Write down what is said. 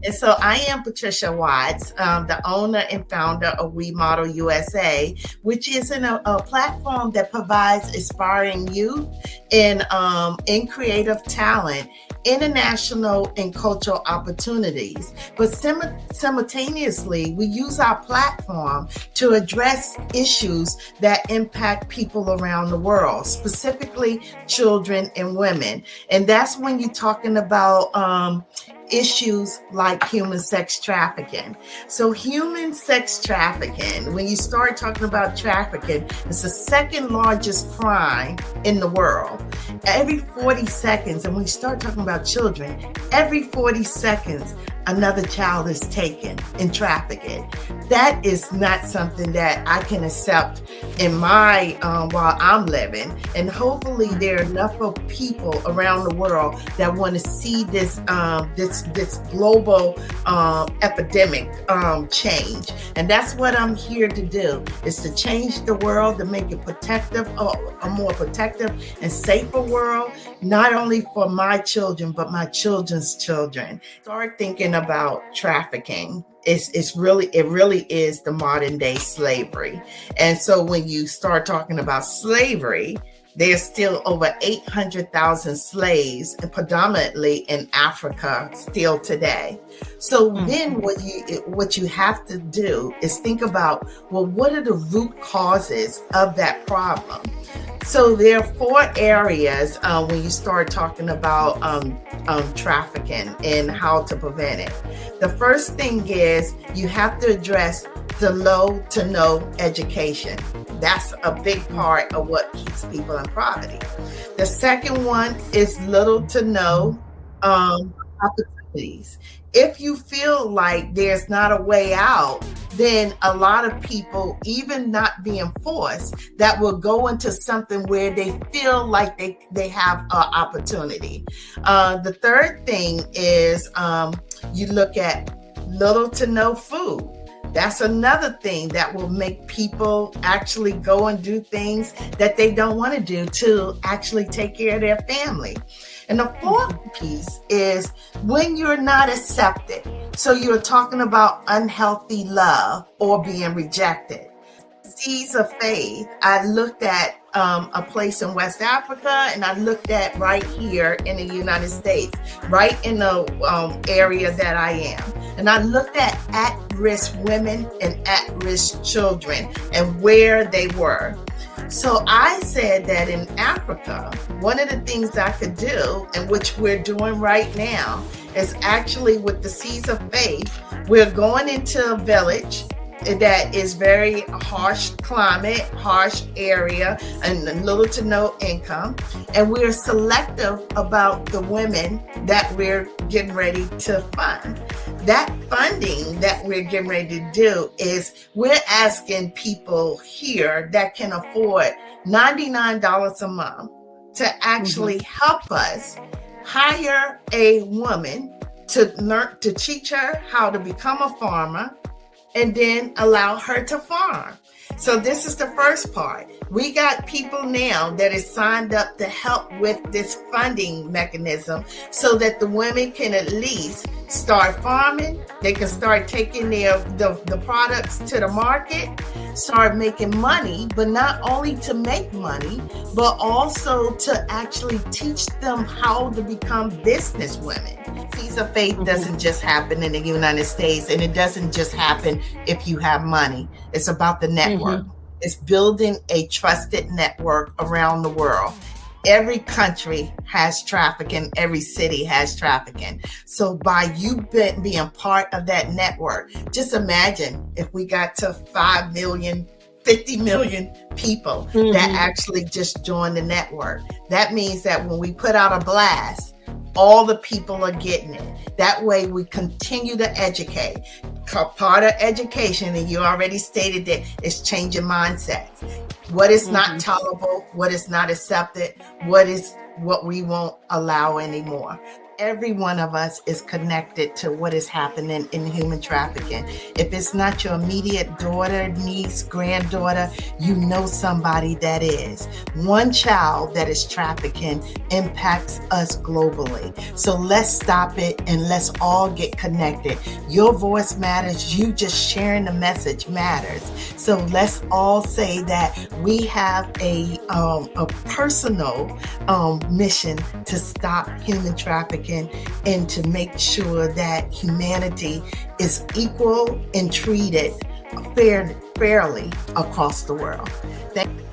And so I am Patricia Watts, the owner and founder of WEModel USA, which is a platform that provides aspiring youth in creative talent, international and cultural opportunities. But simultaneously, we use our platform to address issues that impact people around the world, specifically children and women. And that's when you're talking about issues like human sex trafficking. So human sex trafficking, when you start talking about trafficking, it's the second largest crime in the world. Every 40 seconds, and when you start talking about children, every 40 seconds, another child is taken and trafficked. That is not something that I can accept in my while I'm living. And hopefully there are enough of people around the world that want to see this this global epidemic change. And that's what I'm here to do, is to change the world, to make it protective, a more protective and safer world, not only for my children, but my children's children. Start thinking about trafficking. It really is the modern day slavery. And so when you start talking about slavery, there's still over 800,000 slaves, and predominantly in Africa still today. So then what you have to do is think about, well, what are the root causes of that problem? So there are 4 areas when you start talking about trafficking and how to prevent it. The first thing is you have to address the low to no education. That's a big part of what keeps people in poverty. The second one is little to no opportunities. If you feel like there's not a way out, then a lot of people, even not being forced, that will go into something where they feel like they have an opportunity. The third thing is you look at little to no food. That's another thing that will make people actually go and do things that they don't want to do to actually take care of their family. And the fourth piece is when you're not accepted. So you're talking about unhealthy love or being rejected. Seeds of faith, I looked at a place in West Africa, and I looked at right here in the United States, right in the area that I am. And I looked at risk women and at-risk children and where they were. So I said that in Africa, one of the things I could do, and which we're doing right now, is actually with the Seeds of Faith, we're going into a village that is very harsh climate, harsh area, and little to no income. And we're selective about the women that we're getting ready to fund. That funding that we're getting ready to do is we're asking people here that can afford $99 a month to actually help us hire a woman to teach her how to become a farmer, and then allow her to farm. So this is the first part. We got people now that is signed up to help with this funding mechanism so that the women can at least start farming. They can start taking the products to the market, start making money, but not only to make money, but also to actually teach them how to become business women. Seeds of Faith doesn't just happen in the United States, and it doesn't just happen if you have money. It's about the network. It's building a trusted network around the world. Every country has trafficking. Every city has trafficking. So by you being part of that network, just imagine if we got to 5 million, 50 million people that actually just joined the network. That means that when we put out a blast, all the people are getting it. That way we continue to educate. Part of education, and you already stated that, is changing mindsets. What is not tolerable, what is not accepted, what we won't allow anymore. Every one of us is connected to what is happening in human trafficking. If it's not your immediate daughter, niece, granddaughter, you know somebody that is. One child that is trafficking impacts us globally. So let's stop it and let's all get connected. Your voice matters. You just sharing the message matters. So let's all say that we have a personal mission to stop human trafficking and to make sure that humanity is equal and treated fairly across the world. Thank you.